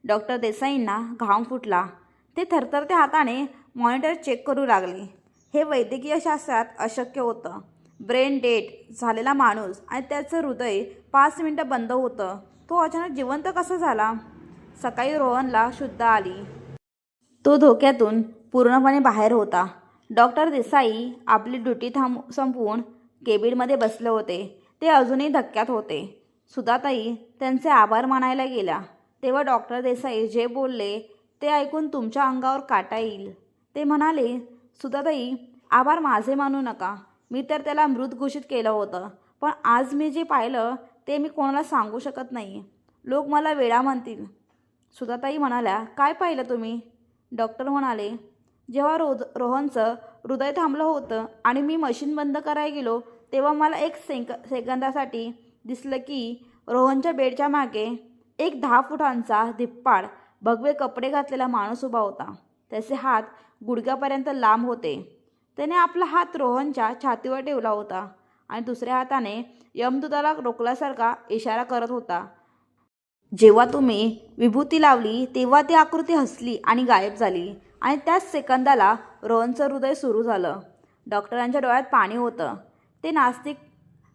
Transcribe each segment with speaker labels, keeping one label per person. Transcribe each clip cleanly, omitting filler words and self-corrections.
Speaker 1: Doctor देसाईंना घाम फुटला. ते थरथरत्या हाताने मॉनिटर चेक करू लागले. हे वैद्यकीय शास्त्रात अशक्य होतं. ब्रेन डेड झालेला माणूस आणि त्याचं हृदय 5 मिनिटं बंद होतं. तो अचानक जिवंत कसा झाला? सकाळी रोहनला शुद्ध आली. तो धोक्यातून पूर्णपणे बाहेर होता. डॉक्टर देसाई आपली ड्युटी संपवून केबिनमध्ये बसले होते. ते अजूनही धक्क्यात होते. सुधाताई त्यांचे आभार मानायला गेल्या तेव्हा डॉक्टर देसाई जे बोलले ते ऐकून तुमच्या अंगावर काटा येईल. ते म्हणाले, सुधाताई, आभार माझे मानू नका. मी तर त्याला मृत घोषित केलं होतं. पण आज मी जे पाहिलं ते मी कोणाला सांगू शकत नाही. लोक मला वेडा म्हणतील. सुधाताई म्हणाल्या, काय पाहिलं तुम्ही? डॉक्टर म्हणाले, जेव्हा रोहनचं हृदय थांबलं होतं आणि मी मशीन बंद करायला गेलो तेव्हा मला एक सेकंदासाठी दिसलं की रोहनच्या बेडच्या मागे एक 10 फुटांचा धिप्पाड भगवे कपडे घातलेला माणूस उभा होता. त्याचे हात गुडघ्यापर्यंत लांब होते. त्याने आपला हात रोहनच्या छातीवर ठेवला होता आणि दुसऱ्या हाताने यमदूताला रोखल्यासारखा इशारा करत होता. जेव्हा तुम्ही विभूती लावली तेव्हा ती आकृती हसली आणि गायब झाली आणि त्याच सेकंदाला रोहनचं हृदय सुरू झालं. डॉक्टरांच्या डोळ्यात पाणी होतं. ते नास्तिक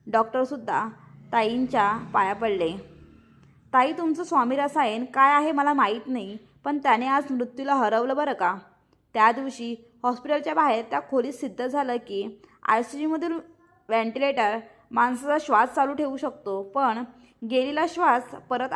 Speaker 1: डॉक्टरसुद्धा ताईंच्या पाया पडले. ताई, तुमचं स्वामी रसायन काय आहे मला माहीत नाही, पण त्याने आज मृत्यूला हरवलं बरं का. त्या दिवशी हॉस्पिटलच्या बाहेर त्या खोलीत सिद्ध झालं की ICUमधील व्हेंटिलेटर माणसाचा श्वास चालू ठेवू शकतो, पण गेलेला श्वास परत